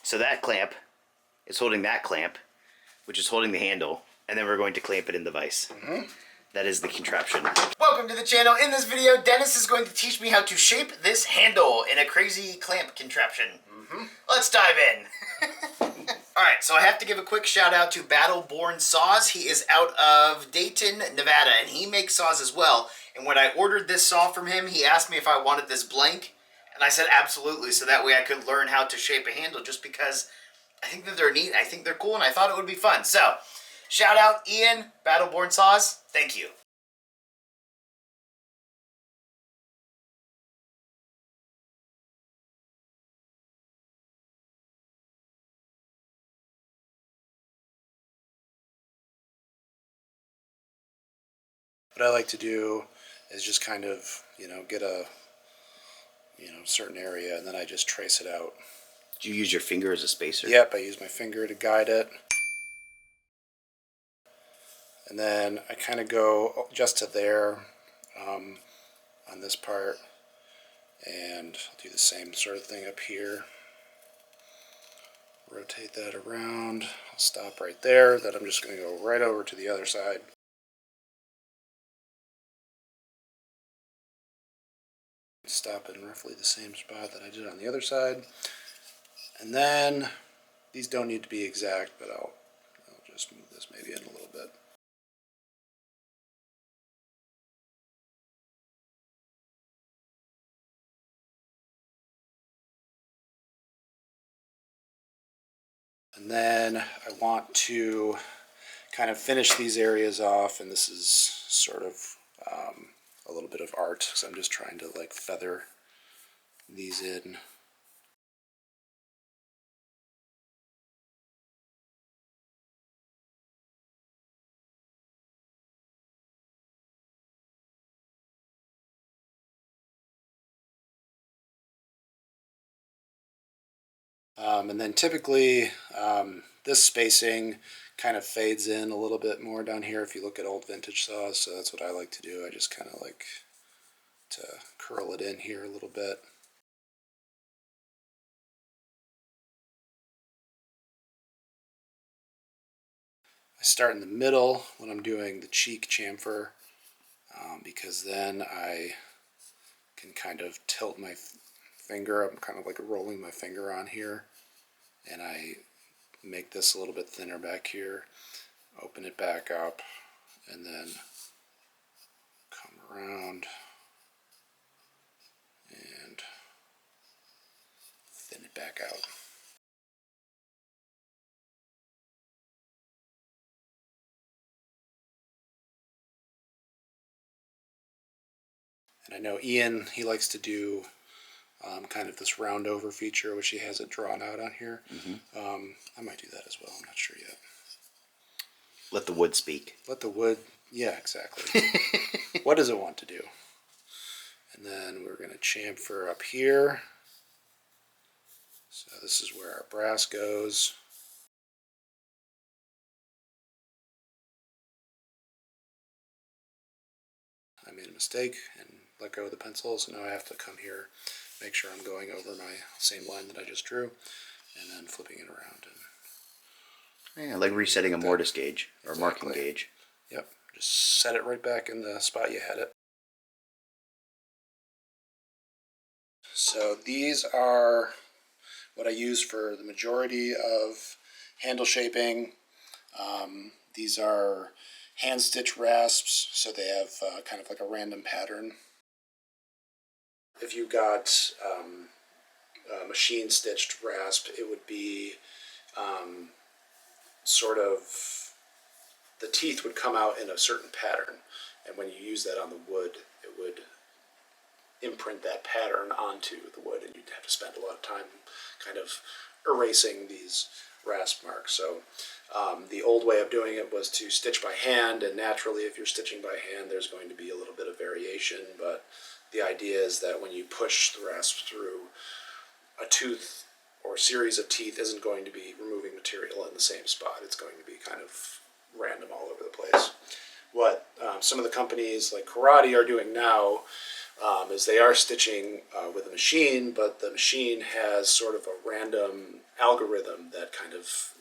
So that clamp is holding that clamp, which is holding the handle, and then we're going to clamp it in the vise. That is the contraption. Welcome to the channel. In this video, Dennis is going to teach me how to shape this handle in a crazy clamp contraption. Let's dive in. Alright, so I have to give a quick shout out to Battleborn Saws. He is out of Dayton, Nevada, and he makes saws as well. And when I ordered this saw from him, he asked me if I wanted this blank, and I said absolutely, so that way I could learn how to shape a handle, just because I think that they're neat, I think they're cool, and I thought it would be fun. So, shout out Ian, Battleborn Saws, thank you. What I like to do is just kind of, get a, certain area, and then I just trace it out. Do you use your finger as a spacer? Yep, I use my finger to guide it. And then I kind of go just to there on this part, and I'll do the same sort of thing up here. Rotate that around. I'll stop right there. Then I'm just going to go right over to the other side. Stop in roughly the same spot that I did on the other side. And then, these don't need to be exact, but I'll just move this maybe in a little bit. And then I want to kind of finish these areas off, and this is sort of a little bit of art, because I'm just trying to like feather these in. And then typically this spacing kind of fades in a little bit more down here if you look at old vintage saws, so that's what I like to do. I just kind of like to curl it in here a little bit. I start in the middle when I'm doing the cheek chamfer, because then I can kind of tilt my finger. I'm kind of like rolling my finger on here, and I make this a little bit thinner back here, open it back up, and then come around and thin it back out. And I know Ian, he likes to do kind of this round over feature, which he has it drawn out on here. I might do that as well, I'm not sure yet. Let the wood speak. Let the wood, yeah, exactly. What does it want to do? And then we're going to chamfer up here. So this is where our brass goes. I made a mistake and let go of the pencil, so now I have to come here, make sure I'm going over my same line that I just drew, and then flipping it around. Yeah, like resetting a mortise gauge or marking gauge. Yep, just set it right back in the spot you had it. So these are what I use for the majority of handle shaping. These are hand stitch rasps, so they have kind of like a random pattern. If you got a machine stitched rasp, it would be sort of, the teeth would come out in a certain pattern, and when you use that on the wood, it would imprint that pattern onto the wood, and you'd have to spend a lot of time kind of erasing these rasp marks. So the old way of doing it was to stitch by hand, and naturally if you're stitching by hand there's going to be a little bit of variation, but the idea is that when you push the rasp through, a tooth or series of teeth isn't going to be removing material in the same spot. It's going to be kind of random all over the place. What some of the companies like Karate are doing now is they are stitching with a machine, but the machine has sort of a random algorithm that kind of,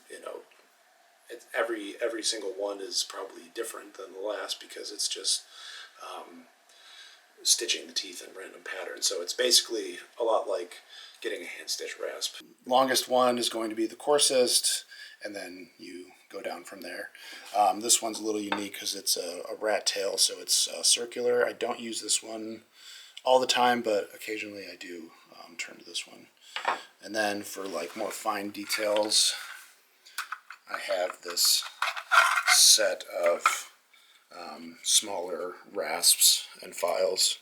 every single one is probably different than the last because it's just stitching the teeth in random patterns. So it's basically a lot like getting a hand stitch rasp. Longest one is going to be the coarsest, and then you go down from there. This one's a little unique because it's a rat tail, so it's circular. I don't use this one all the time, but occasionally I do turn to this one. And then for like more fine details, I have this set of smaller rasps and files.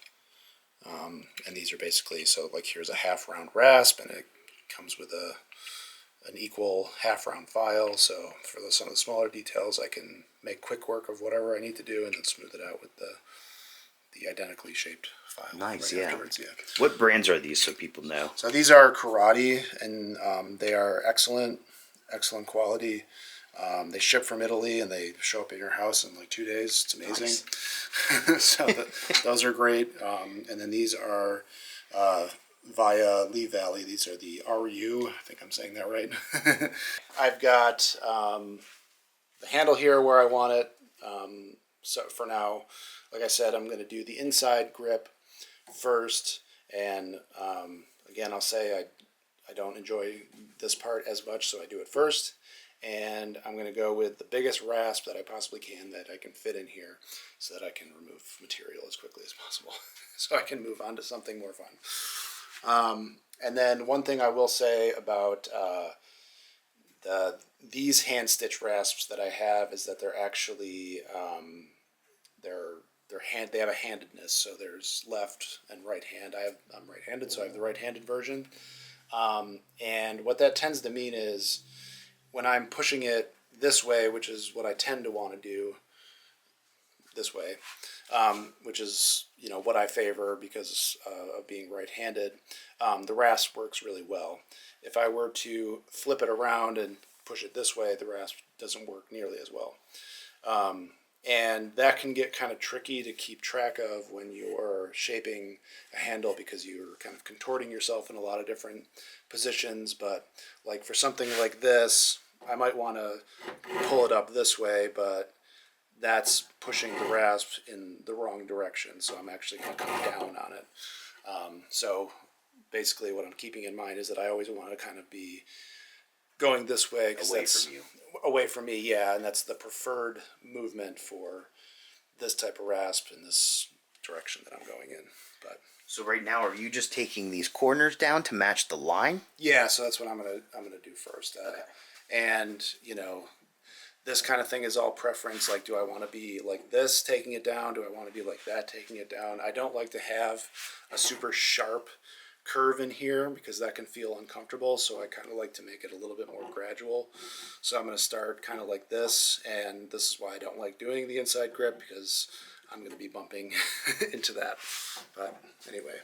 And these are basically, so like here's a half round rasp, and it comes with an equal half round file. So for some of the smaller details, I can make quick work of whatever I need to do and then smooth it out with the identically shaped file. Nice, right yeah. afterwards, yeah. What brands are these so people know? So these are Karate, and they are excellent quality. They ship from Italy and they show up at your house in like 2 days. It's amazing. Nice. So those are great. And then these are via Lee Valley. These are the RU. I think I'm saying that right. I've got the handle here where I want it. So for now, like I said, I'm going to do the inside grip first. And again, I'll say I don't enjoy this part as much, so I do it first. And I'm going to go with the biggest rasp that I possibly can that I can fit in here so that I can remove material as quickly as possible so I can move on to something more fun. And then one thing I will say about these hand stitch rasps that I have is that they're actually they have a handedness, so there's left and right hand. I'm right-handed, so I have the right-handed version. And what that tends to mean is when I'm pushing it this way, which is what I tend to want to do, this way, which is what I favor because of being right-handed, the rasp works really well. If I were to flip it around and push it this way, the rasp doesn't work nearly as well. And that can get kind of tricky to keep track of when you're shaping a handle because you're kind of contorting yourself in a lot of different positions. But like for something like this, I might want to pull it up this way, but that's pushing the rasp in the wrong direction. So I'm actually going to come down on it. So basically what I'm keeping in mind is that I always want to kind of be going this way because that's from you. Away from me, yeah, and that's the preferred movement for this type of rasp in this direction that I'm going in. But So right now, are you just taking these corners down to match the line? yeah, so that's what I'm gonna do first. Okay. And this kind of thing is all preference. Like, do I want to be like this taking it down? Do I want to be like that taking it down? I don't like to have a super sharp curve in here because that can feel uncomfortable, so I kind of like to make it a little bit more gradual. So I'm going to start kind of like this, and this is why I don't like doing the inside grip because I'm going to be bumping into that. But anyway,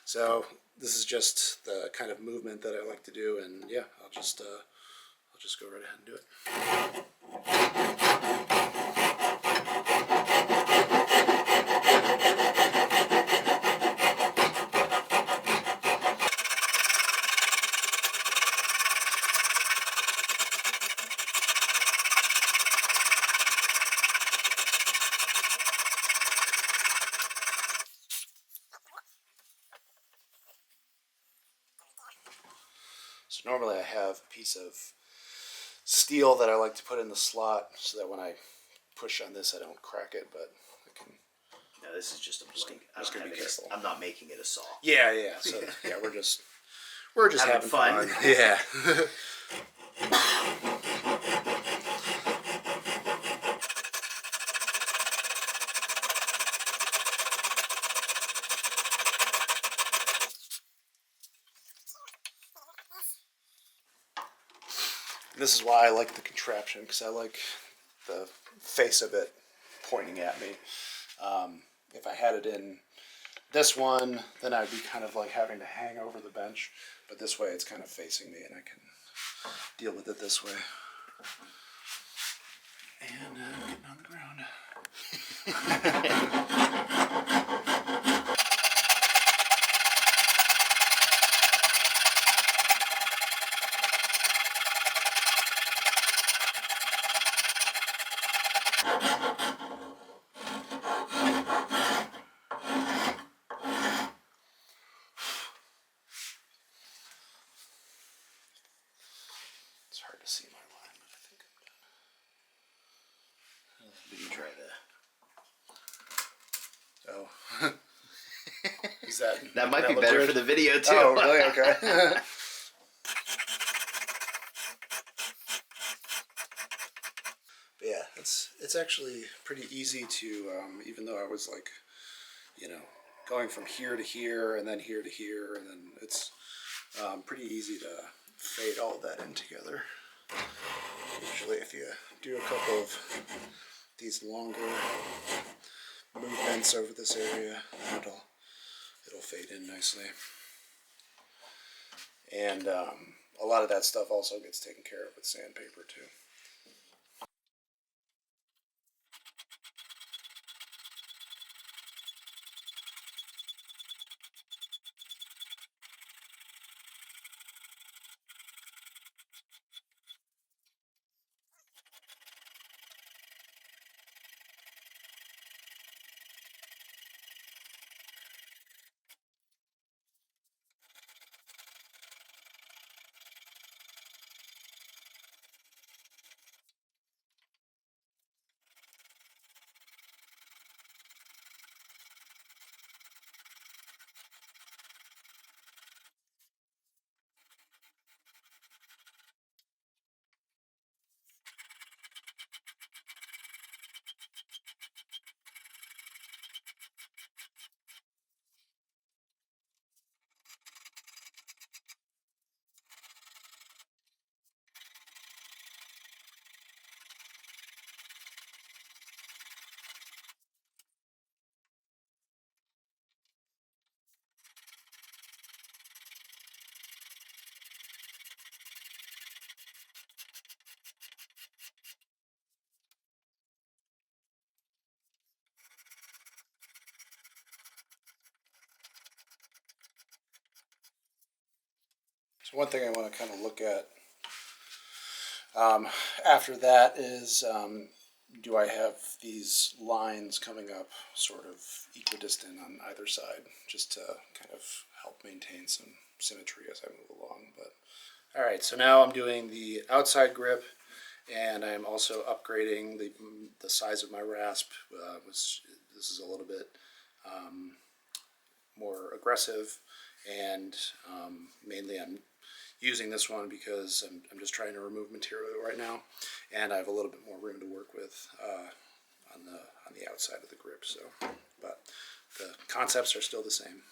so this is just the kind of movement that I like to do, and yeah, I'll just go right ahead and do it. So normally I have a piece of steel that I like to put in the slot so that when I push on this I don't crack it, but I can. No, this is just a blank. Just gonna be careful. I'm not making it a saw. Yeah. So yeah, we're just having fun. Yeah. This is why I like the contraption, because I like the face of it pointing at me. If I had it in this one, then I'd be kind of like having to hang over the bench. But this way it's kind of facing me and I can deal with it this way. And getting on the ground. It's hard to see my line, but I think I'm done. We can try that. Oh. Is that Might be better for the video too. Oh, really? Okay. But yeah, it's actually pretty easy to, even though I was like, going from here to here and then here to here, and then it's pretty easy to fade all of that in together. Usually if you do a couple of these longer movements over this area, it'll fade in nicely. And a lot of that stuff also gets taken care of with sandpaper too. So one thing I want to kind of look at after that is, do I have these lines coming up sort of equidistant on either side, just to kind of help maintain some symmetry as I move along. But all right, so now I'm doing the outside grip, and I'm also upgrading the size of my rasp. This is a little bit more aggressive, and mainly I'm using this one because I'm just trying to remove material right now, and I have a little bit more room to work with on the outside of the grip. So, but the concepts are still the same.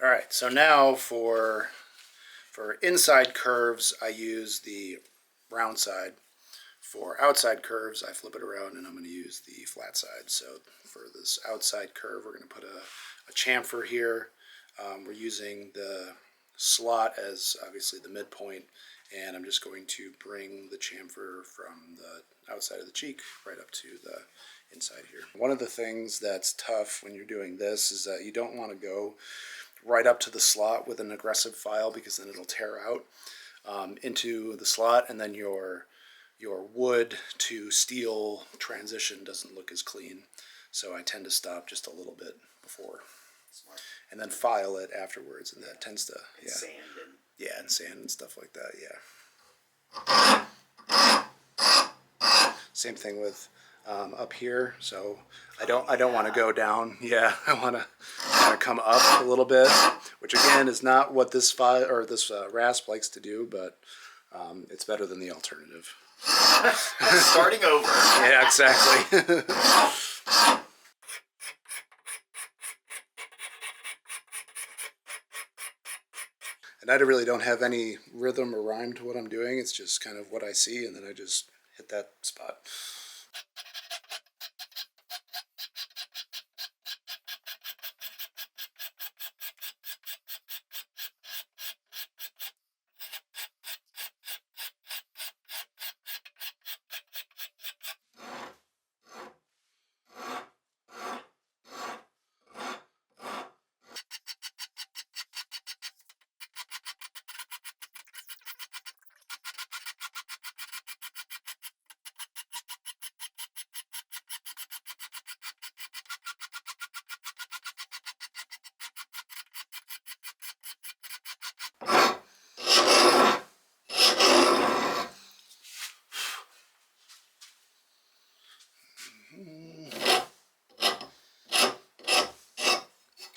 All right, so now for inside curves, I use the round side. For outside curves, I flip it around and I'm going to use the flat side. So for this outside curve, we're going to put a chamfer here. We're using the slot as obviously the midpoint, and I'm just going to bring the chamfer from the outside of the cheek right up to the inside here. One of the things that's tough when you're doing this is that you don't want to go right up to the slot with an aggressive file, because then it'll tear out into the slot, and then your wood to steel transition doesn't look as clean. So I tend to stop just a little bit before. Smart. And then file it afterwards, and that tends to sand and sand and stuff like that. Yeah. Same thing with up here. So I don't want to go down. Yeah, I want to kind of come up a little bit, which again is not what this file or this rasp likes to do, but It's better than the alternative. Starting over. Yeah, exactly. And I really don't have any rhythm or rhyme to what I'm doing. It's just kind of what I see, and then I just hit that spot.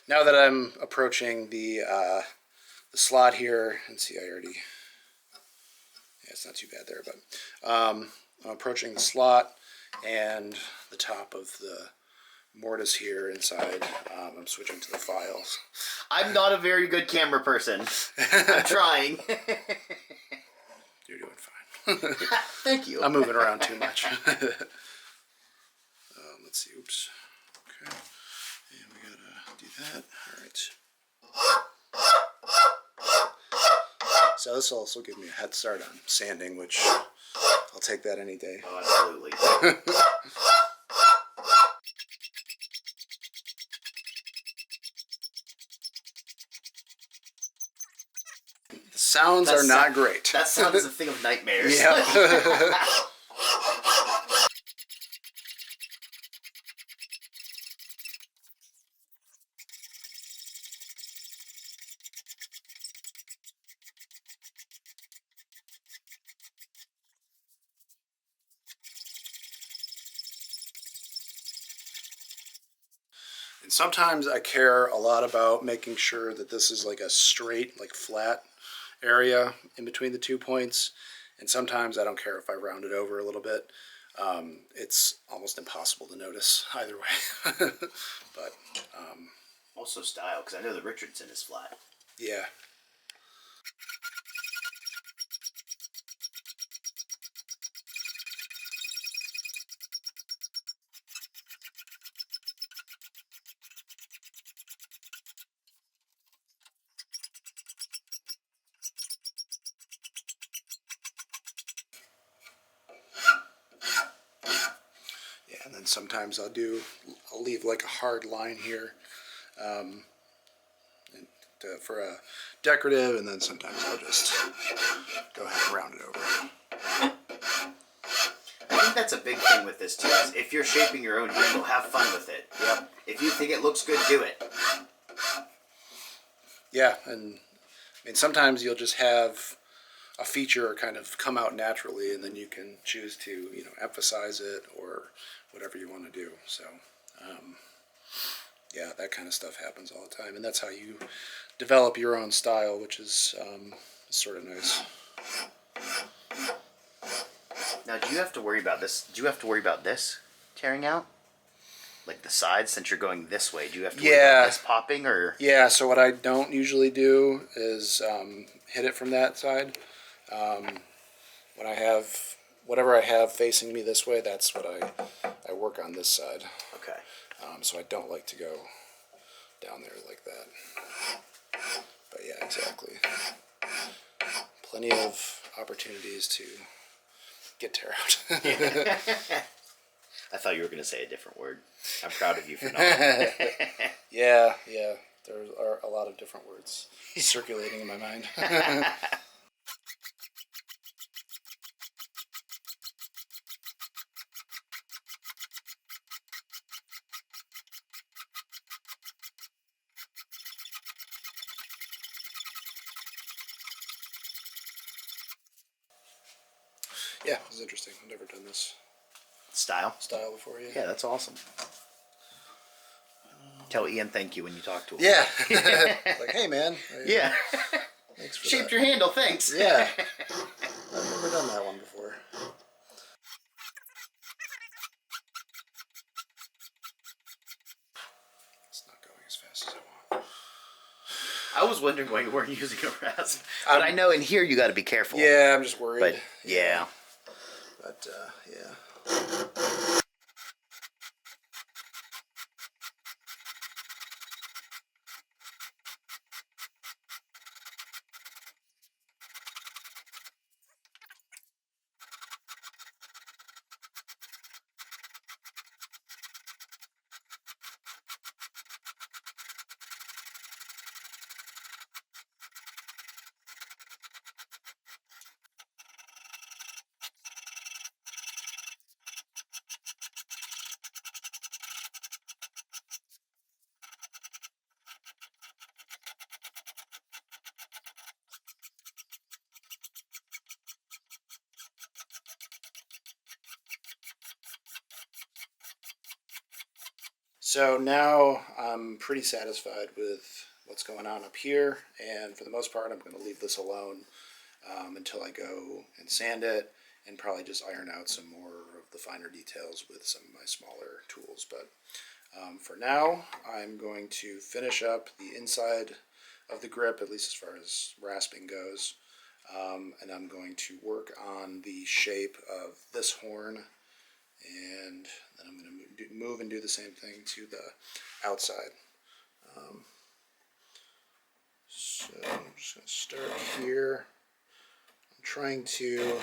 Now that I'm approaching the slot here, and see, I already, yeah, it's not too bad there, but I'm approaching the slot and the top of the mortise here inside. I'm switching to the files. I'm not a very good camera person. I'm trying. You're doing fine. Thank you. I'm moving around too much. Let's see, oops. Okay, and we gotta do that. All right. So this will also give me a head start on sanding, which I'll take that any day. Oh, absolutely. The sounds are not great. That sound is a thing of nightmares. Yeah. And sometimes I care a lot about making sure that this is like a straight, like flat area in between the 2 points. And sometimes I don't care if I round it over a little bit. It's almost impossible to notice either way. But also style, because I know the Richardson is flat. yeah. And then sometimes I'll leave like a hard line here for a decorative, and then sometimes I'll just go ahead and round it over. I think that's a big thing with this too, is if you're shaping your own handle, have fun with it. Yep. If you think it looks good, do it. Yeah, and I mean sometimes you'll just have a feature kind of come out naturally, and then you can choose to emphasize it or whatever you want to do. So yeah, that kind of stuff happens all the time, and that's how you develop your own style, which is sort of nice. Now, do you have to worry about this? Do you have to worry about this tearing out? Like the sides, since you're going this way, do you have to worry about this popping, or? Yeah, so what I don't usually do is hit it from that side. When I have whatever I have facing me this way, that's what I work on this side. Okay. So I don't like to go down there like that. But yeah, exactly. Plenty of opportunities to get tear out. I thought you were going to say a different word. I'm proud of you for not. Yeah. There are a lot of different words circulating in my mind. Yeah, it was interesting. I've never done this Style before. Yeah, that's awesome. Tell Ian thank you when you talk to him. Yeah. Like, hey man. Yeah. Thanks for Shaped that. your handle, thanks. Yeah. was wondering why you weren't using a rasp. But I know in here you got to be careful. Yeah, I'm just worried. But yeah. But yeah. So now I'm pretty satisfied with what's going on up here, and for the most part I'm going to leave this alone until I go and sand it and probably just iron out some more of the finer details with some of my smaller tools. But for now I'm going to finish up the inside of the grip, at least as far as rasping goes, and I'm going to work on the shape of this horn, and then I'm going to move and do the same thing to the outside. So I'm just going to start here. I'm trying to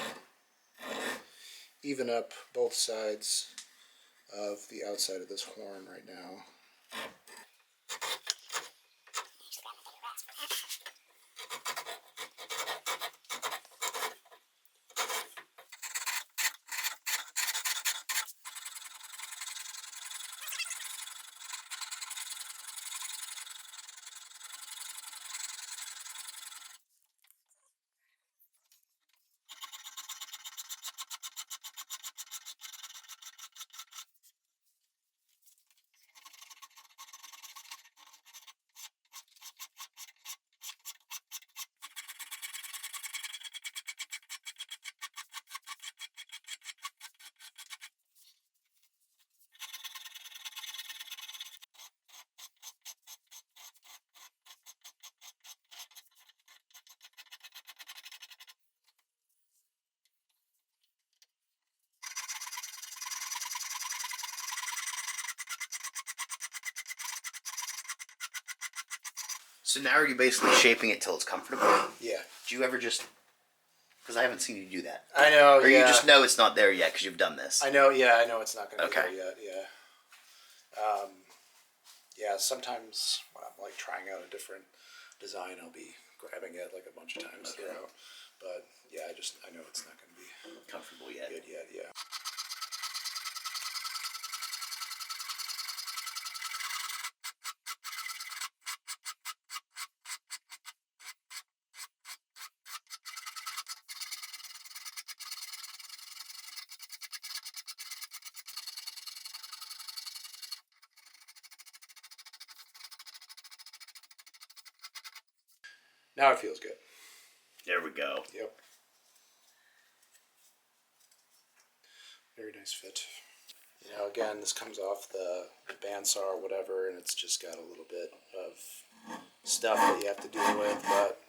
even up both sides of the outside of this horn right now. So now are you basically shaping it till it's comfortable? Yeah. Do you ever just... Because I haven't seen you do that. I know, or yeah. you just know it's not there yet because you've done this. I know, yeah, I know it's not going to Okay. be there yet, yeah. Yeah, sometimes when I'm like trying out a different design, I'll be grabbing it like a bunch of times throughout. But yeah, I know it's not going to be Comfortable yet. good yet, yeah. Now it feels good. There we go. Yep. Very nice fit. You know, again, this comes off the bandsaw or whatever, and it's just got a little bit of stuff that you have to deal with, but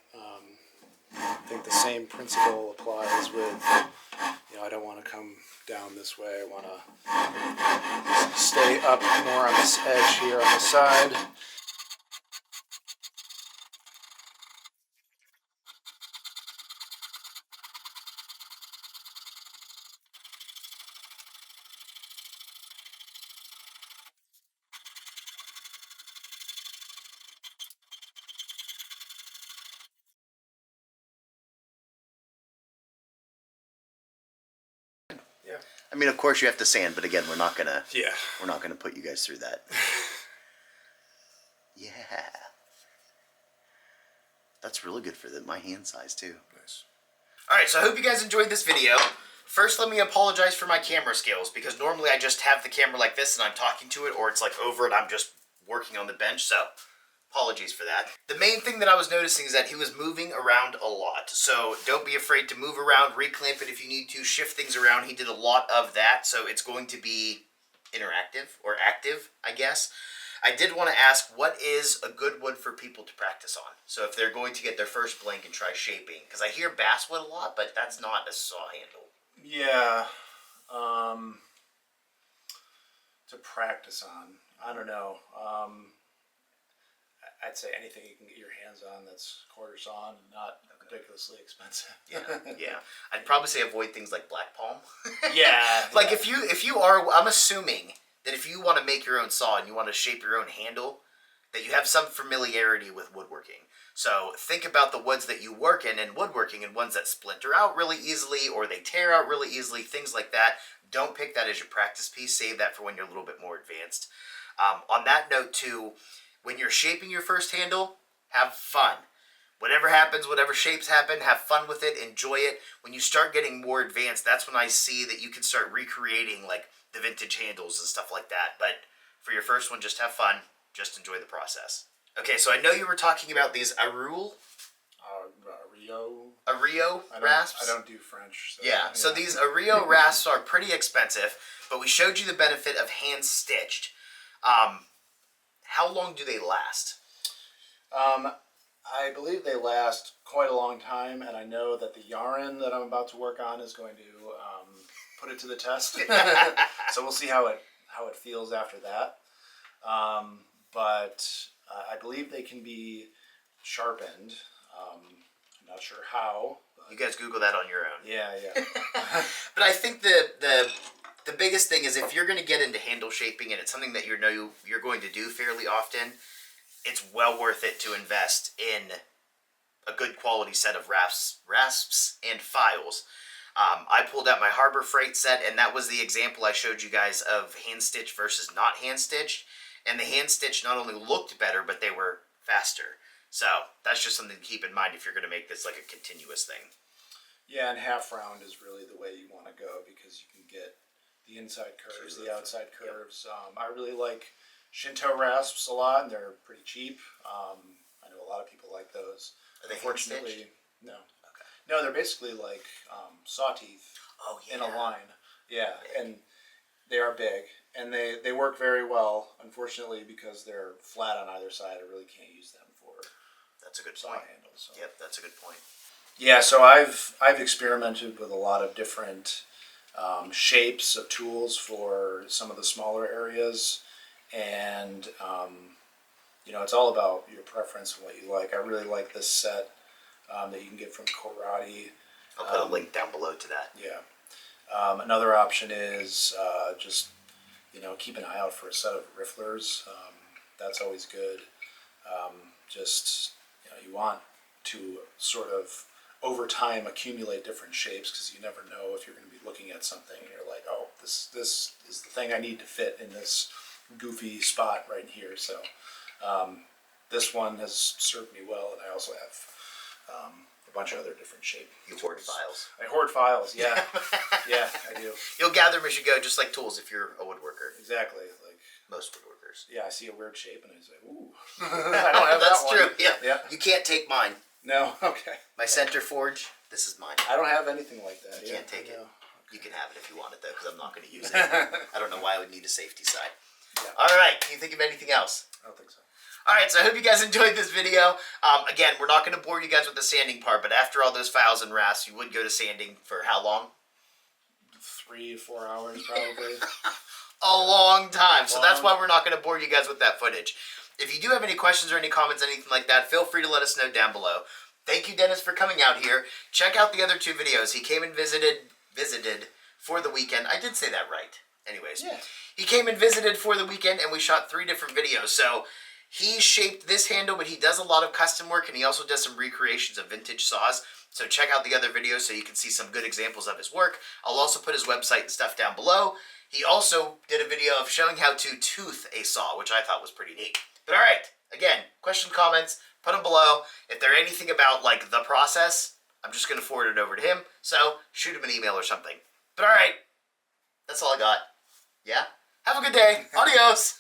I think the same principle applies with, you know, I don't want to come down this way. I want to stay up more on this edge here on the side. Yeah. I mean, of course you have to sand, but again, we're not gonna put you guys through that. Yeah. That's really good for my hand size too. Nice. Alright, so I hope you guys enjoyed this video. First, let me apologize for my camera skills, because normally I just have the camera like this and I'm talking to it, or it's like over it, I'm just working on the bench, so apologies for that. The main thing that I was noticing is that he was moving around a lot, so don't be afraid to move around, reclamp it if you need to, shift things around. He did a lot of that, so it's going to be interactive, or active, I guess. I did want to ask, what is a good wood for people to practice on? So if they're going to get their first blank and try shaping, because I hear basswood a lot, but that's not a saw handle. Yeah. To practice on, I don't know. I'd say anything you can get your hands on that's quarter sawn and not ridiculously expensive. Yeah. I'd probably say avoid things like black palm. Yeah. Like if you are, I'm assuming that if you want to make your own saw and you want to shape your own handle, that you have some familiarity with woodworking. So think about the woods that you work in woodworking and ones that splinter out really easily or they tear out really easily, things like that. Don't pick that as your practice piece. Save that for when you're a little bit more advanced. On that note too, when you're shaping your first handle, have fun. Whatever happens, whatever shapes happen, have fun with it, enjoy it. When you start getting more advanced, that's when I see that you can start recreating like the vintage handles and stuff like that. But for your first one, just have fun. Just enjoy the process. Okay, so I know you were talking about these Arul. Rio rasps? I don't do French. So, yeah, so these Rio rasps are pretty expensive, but we showed you the benefit of hand stitched. How long do they last? I believe they last quite a long time, and I know that the yarn that I'm about to work on is going to put it to the test. So we'll see how it feels after that. But I believe they can be sharpened. I'm not sure how. You guys Google that on your own. Yeah. But I think the biggest thing is if you're going to get into handle shaping and it's something that you're going to do fairly often, it's well worth it to invest in a good quality set of rasps and files. I pulled out my Harbor Freight set, and that was the example I showed you guys of hand stitched versus not hand stitched. And the hand stitched not only looked better, but they were faster. So that's just something to keep in mind if you're going to make this like a continuous thing. Yeah, and half round is really the way you want to go because you can get the inside curves, the outside curves. Yep. I really like Shinto rasps a lot, and they're pretty cheap. I know a lot of people like those. Are they Unfortunately, no. Okay. No, they're basically like saw teeth in a line. Yeah, and they are big, and they work very well. Unfortunately, because they're flat on either side, I really can't use them for that's a good saw point. handles. So. Yep, that's a good point. Yeah, so I've experimented with a lot of different shapes of tools for some of the smaller areas, and it's all about your preference and what you like. I really like this set that you can get from Karate. I'll put a link down below to that. Yeah. Another option is just keep an eye out for a set of rifflers. That's always good. You want to sort of over time accumulate different shapes because you never know if you're going to be looking at something and you're like, oh, this is the thing I need to fit in this goofy spot right here. So this one has served me well, and I also have a bunch of other different shapes. You hoard files. I hoard files, yeah. Yeah, I do. You'll gather them as you go, just like tools if you're a woodworker. Exactly. Like most woodworkers. Yeah, I see a weird shape and I say, ooh. I don't have That's that true. one. Yeah. You can't take mine. No, okay. My center forge, this is mine. I don't have anything like that. You can't take it. You can have it if you want it, though, because I'm not going to use it. I don't know why I would need a safety side. Yeah. All right. Can you think of anything else? I don't think so. All right. So I hope you guys enjoyed this video. Again, we're not going to bore you guys with the sanding part, but after all those files and rasps, you would go to sanding for how long? 3 to 4 hours, probably. A long time. So that's why we're not going to bore you guys with that footage. If you do have any questions or any comments, anything like that, feel free to let us know down below. Thank you, Dennis, for coming out here. Check out the other 2 videos. He came and visited for the weekend. I did say that right. Anyways, yeah. He came and visited for the weekend, and we shot 3 different videos. So he shaped this handle, but he does a lot of custom work, and he also does some recreations of vintage saws. So check out the other videos so you can see some good examples of his work. I'll also put his website and stuff down below. He also did a video of showing how to tooth a saw, which I thought was pretty neat. But all right, again, question, comments, put them below. If they're anything about like the process, I'm just going to forward it over to him. So shoot him an email or something. But all right, that's all I got. Yeah? Have a good day. Adios.